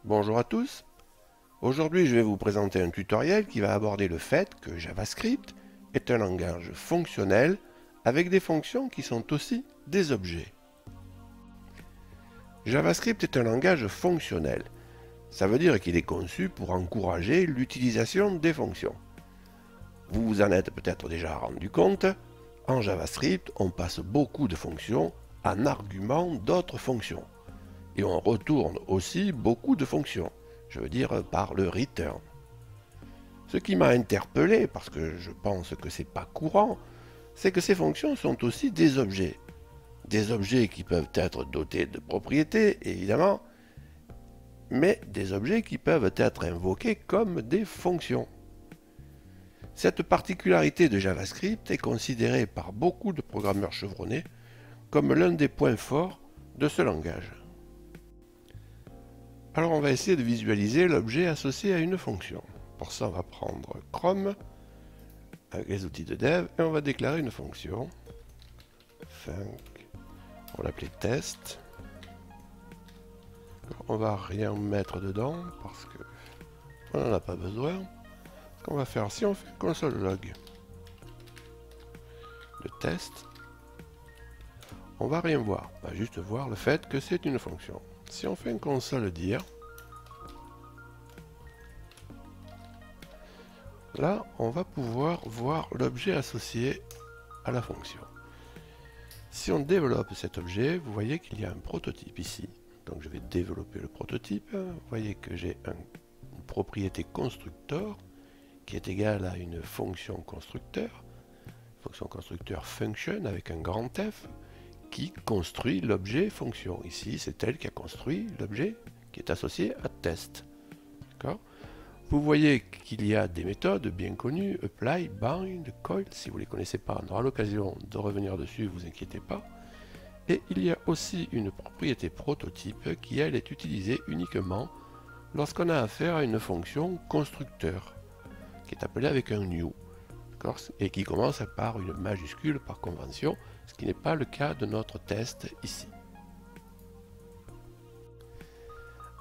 Bonjour à tous. Aujourd'hui, je vais vous présenter un tutoriel qui va aborder le fait que JavaScript est un langage fonctionnel avec des fonctions qui sont aussi des objets. JavaScript est un langage fonctionnel. Ça veut dire qu'il est conçu pour encourager l'utilisation des fonctions. Vous vous en êtes peut-être déjà rendu compte, en JavaScript, on passe beaucoup de fonctions en argument d'autres fonctions. Et on retourne aussi beaucoup de fonctions, je veux dire par le return. Ce qui m'a interpellé, parce que je pense que c'est pas courant, c'est que ces fonctions sont aussi des objets. Des objets qui peuvent être dotés de propriétés, évidemment, mais des objets qui peuvent être invoqués comme des fonctions. Cette particularité de JavaScript est considérée par beaucoup de programmeurs chevronnés comme l'un des points forts de ce langage. Alors on va essayer de visualiser l'objet associé à une fonction. Pour ça, on va prendre Chrome avec les outils de dev et on va déclarer une fonction. On va l'appeler test. On va rien mettre dedans parce que on n'en a pas besoin. Ce qu'on va faire, si on fait console log de test, on va rien voir. On va juste voir le fait que c'est une fonction. Si on fait un console dir, là, on va pouvoir voir l'objet associé à la fonction. Si on développe cet objet, vous voyez qu'il y a un prototype ici. Donc je vais développer le prototype. Vous voyez que j'ai une propriété constructeur qui est égale à une fonction constructeur. Fonction constructeur function avec un grand F qui construit l'objet fonction. Ici, c'est elle qui a construit l'objet qui est associé à test. D'accord ? Vous voyez qu'il y a des méthodes bien connues, apply, bind, coil. Si vous ne les connaissez pas, on aura l'occasion de revenir dessus, vous inquiétez pas. Et il y a aussi une propriété prototype qui, elle, est utilisée uniquement lorsqu'on a affaire à une fonction constructeur, qui est appelée avec un new, et qui commence par une majuscule par convention, ce qui n'est pas le cas de notre test ici.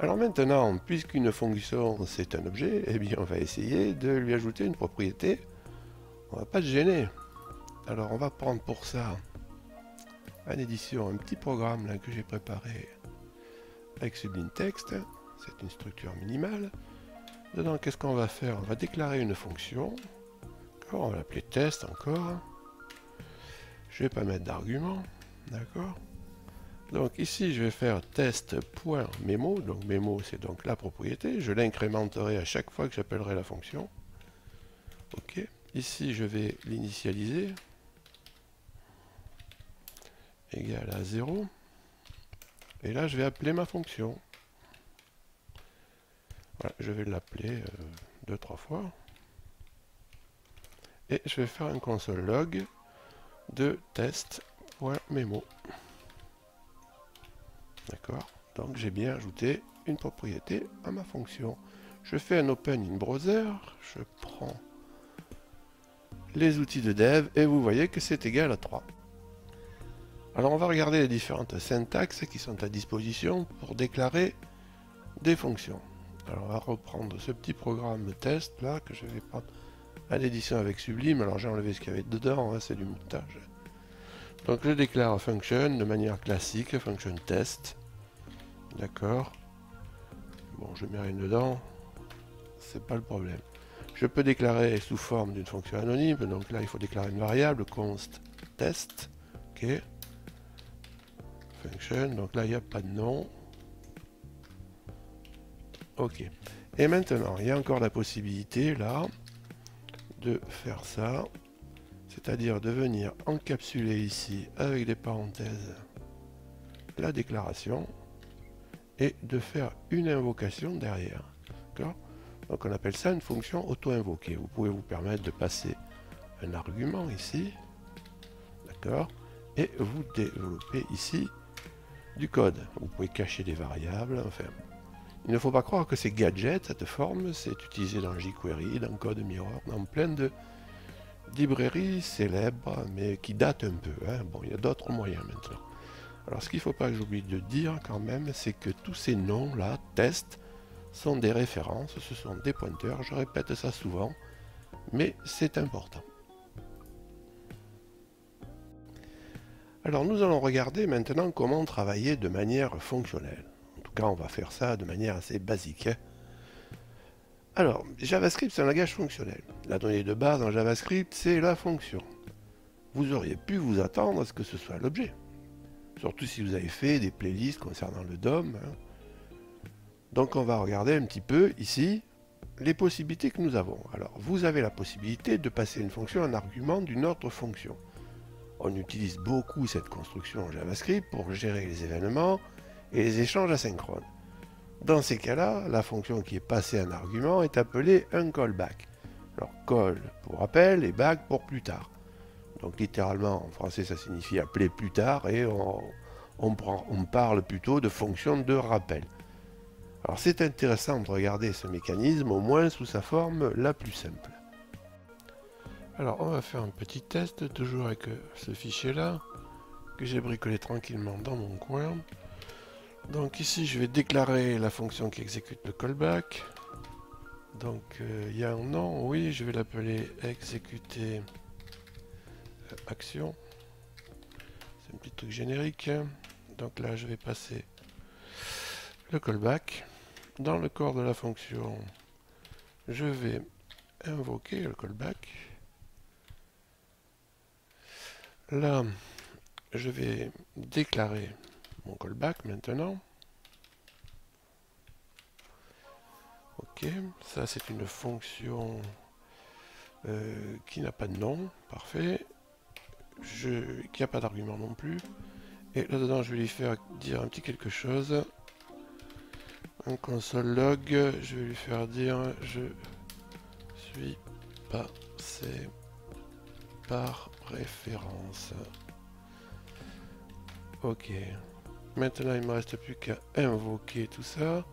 Alors maintenant, puisqu'une fonction c'est un objet, eh bien on va essayer de lui ajouter une propriété. On va pas se gêner. Alors on va prendre pour ça en édition un petit programme là, que j'ai préparé avec Sublime Text. C'est une structure minimale. Dedans, qu'est-ce qu'on va faire? On va déclarer une fonction. On va l'appeler test encore. Je ne vais pas mettre d'argument. D'accord? Donc ici, je vais faire test.memo. Donc memo, c'est donc la propriété. Je l'incrémenterai à chaque fois que j'appellerai la fonction. OK. Ici, je vais l'initialiser. Égal à 0. Et là, je vais appeler ma fonction. Voilà, je vais l'appeler 2-3 fois. Et je vais faire un console log de test.memo. D'accord? Donc j'ai bien ajouté une propriété à ma fonction. Je fais un open in browser, je prends les outils de dev et vous voyez que c'est égal à 3. Alors on va regarder les différentes syntaxes qui sont à disposition pour déclarer des fonctions. Alors on va reprendre ce petit programme test là que je vais prendre à l'édition avec Sublime. Alors j'ai enlevé ce qu'il y avait dedans, hein, c'est du montage. Donc je déclare function de manière classique, function test. D'accord. Bon, je mets rien dedans, c'est pas le problème. Je peux déclarer sous forme d'une fonction anonyme, donc là il faut déclarer une variable, const test. Ok. Function, donc là il n'y a pas de nom. Ok. Et maintenant, il y a encore la possibilité là de faire ça, c'est-à-dire de venir encapsuler ici avec des parenthèses la déclaration et de faire une invocation derrière. D'accord? Donc on appelle ça une fonction auto-invoquée. Vous pouvez vous permettre de passer un argument ici, d'accord, et vous développez ici du code. Vous pouvez cacher des variables, enfin. Il ne faut pas croire que c'est gadget, cette forme, c'est utilisé dans jQuery, dans CodeMirror, dans plein de librairies célèbres, mais qui datent un peu. Hein. Bon, il y a d'autres moyens maintenant. Alors, ce qu'il ne faut pas que j'oublie de dire quand même, c'est que tous ces noms-là, test, sont des références, ce sont des pointeurs. Je répète ça souvent, mais c'est important. Alors nous allons regarder maintenant comment travailler de manière fonctionnelle. En tout cas, on va faire ça de manière assez basique. Alors, JavaScript, c'est un langage fonctionnel. La donnée de base en JavaScript, c'est la fonction. Vous auriez pu vous attendre à ce que ce soit l'objet. Surtout si vous avez fait des playlists concernant le DOM. Donc on va regarder un petit peu ici les possibilités que nous avons. Alors, vous avez la possibilité de passer une fonction en argument d'une autre fonction. On utilise beaucoup cette construction en JavaScript pour gérer les événements et les échanges asynchrones. Dans ces cas-là, la fonction qui est passée en argument est appelée un callback. Alors call pour appel et back pour plus tard. Donc littéralement en français ça signifie appeler plus tard et on parle plutôt de fonction de rappel. Alors c'est intéressant de regarder ce mécanisme au moins sous sa forme la plus simple. Alors on va faire un petit test, toujours avec ce fichier là, que j'ai bricolé tranquillement dans mon coin. Donc ici je vais déclarer la fonction qui exécute le callback. Donc il y a un nom, oui, je vais l'appeler exécuter action. C'est un petit truc générique. Donc là je vais passer le callback. Dans le corps de la fonction, je vais invoquer le callback. Là, je vais déclarer mon callback maintenant. Ok, ça c'est une fonction qui n'a pas de nom, parfait. Qui n'a pas d'argument non plus. Et là-dedans, je vais lui faire dire un petit quelque chose. Un console log, je vais lui faire dire je suis passé par référence. Ok. Maintenant, il ne me reste plus qu'à invoquer tout ça.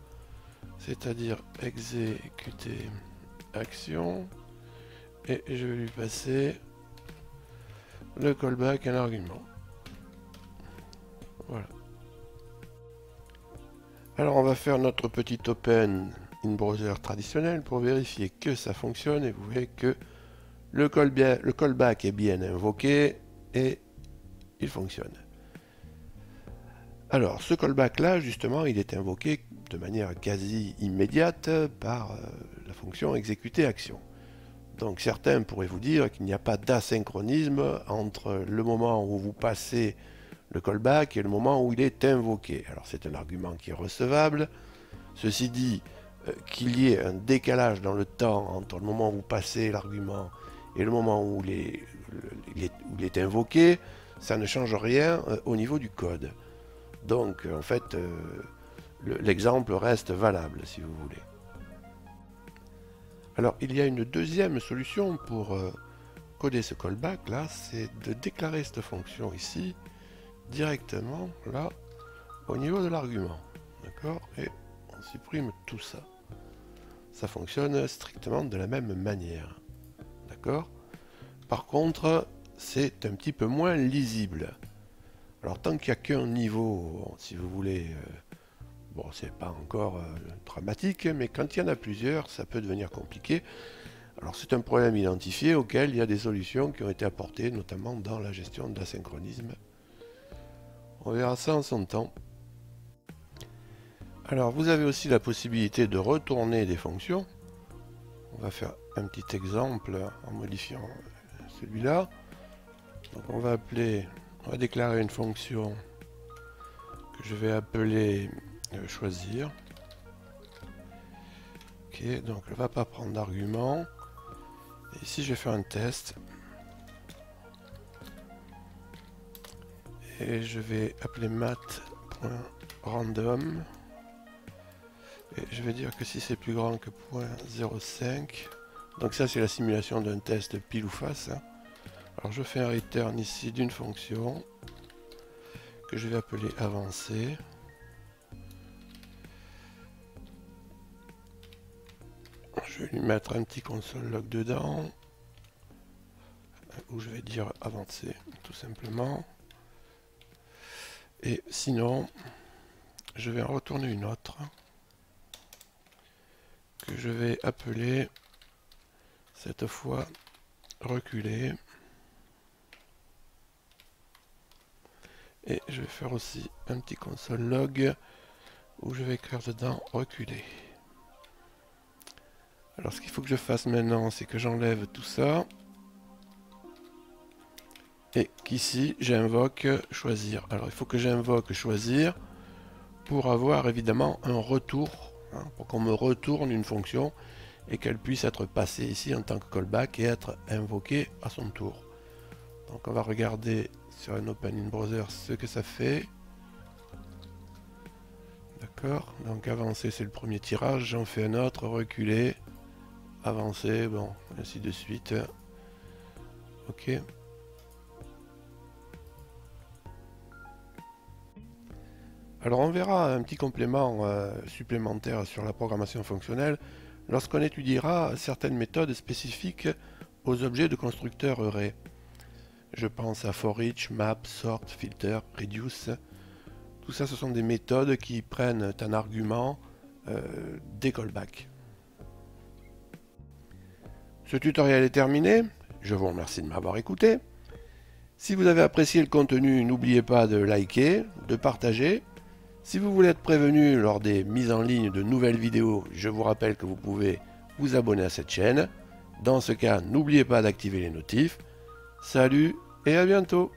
C'est-à-dire exécuter action. Et je vais lui passer le callback à l'argument. Voilà. Alors on va faire notre petit open in browser traditionnel pour vérifier que ça fonctionne et vous voyez que le callback est bien invoqué et il fonctionne. Alors ce callback là justement il est invoqué de manière quasi immédiate par la fonction exécuter action. Donc certains pourraient vous dire qu'il n'y a pas d'asynchronisme entre le moment où vous passez le callback et le moment où il est invoqué. Alors c'est un argument qui est recevable. Ceci dit, qu'il y ait un décalage dans le temps entre le moment où vous passez l'argument et le moment où il est invoqué, ça ne change rien au niveau du code. Donc en fait, l'exemple reste valable si vous voulez. Alors il y a une deuxième solution pour coder ce callback là, c'est de déclarer cette fonction ici directement là au niveau de l'argument. D'accord? Et on supprime tout ça. Ça fonctionne strictement de la même manière. D'accord? Par contre, c'est un petit peu moins lisible. Alors tant qu'il n'y a qu'un niveau, si vous voulez, bon c'est pas encore dramatique, mais quand il y en a plusieurs, ça peut devenir compliqué. Alors c'est un problème identifié auquel il y a des solutions qui ont été apportées, notamment dans la gestion de l'asynchronisme. On verra ça en son temps. Alors vous avez aussi la possibilité de retourner des fonctions. On va faire un petit exemple en modifiant celui-là. Donc on va déclarer une fonction que je vais appeler choisir. Ok, donc elle ne va pas prendre d'argument. Et ici je vais faire un test. Et je vais appeler math.random. Et je vais dire que si c'est plus grand que 0.05, donc ça c'est la simulation d'un test pile ou face. Alors je fais un return ici d'une fonction que je vais appeler avancer. Je vais lui mettre un petit console log dedans, où je vais dire avancer tout simplement. Et sinon, je vais en retourner une autre. que je vais appeler cette fois reculer. Et je vais faire aussi un petit console log où je vais écrire dedans reculer. Alors ce qu'il faut que je fasse maintenant, c'est que j'enlève tout ça. Et qu'ici j'invoque choisir. Alors il faut que j'invoque choisir pour avoir évidemment un retour, hein, pour qu'on me retourne une fonction et qu'elle puisse être passée ici en tant que callback et être invoquée à son tour. Donc on va regarder sur un Open in Browser ce que ça fait. D'accord, donc avancer c'est le premier tirage, j'en fais un autre, reculer, avancer, bon, ainsi de suite. Ok. Alors on verra un petit complément supplémentaire sur la programmation fonctionnelle lorsqu'on étudiera certaines méthodes spécifiques aux objets de constructeurs array. Je pense à forEach, map, sort, filter, reduce. Tout ça, ce sont des méthodes qui prennent un argument des callbacks. Ce tutoriel est terminé. Je vous remercie de m'avoir écouté. Si vous avez apprécié le contenu, n'oubliez pas de liker, de partager. Si vous voulez être prévenu lors des mises en ligne de nouvelles vidéos, je vous rappelle que vous pouvez vous abonner à cette chaîne. Dans ce cas, n'oubliez pas d'activer les notifs. Salut et à bientôt!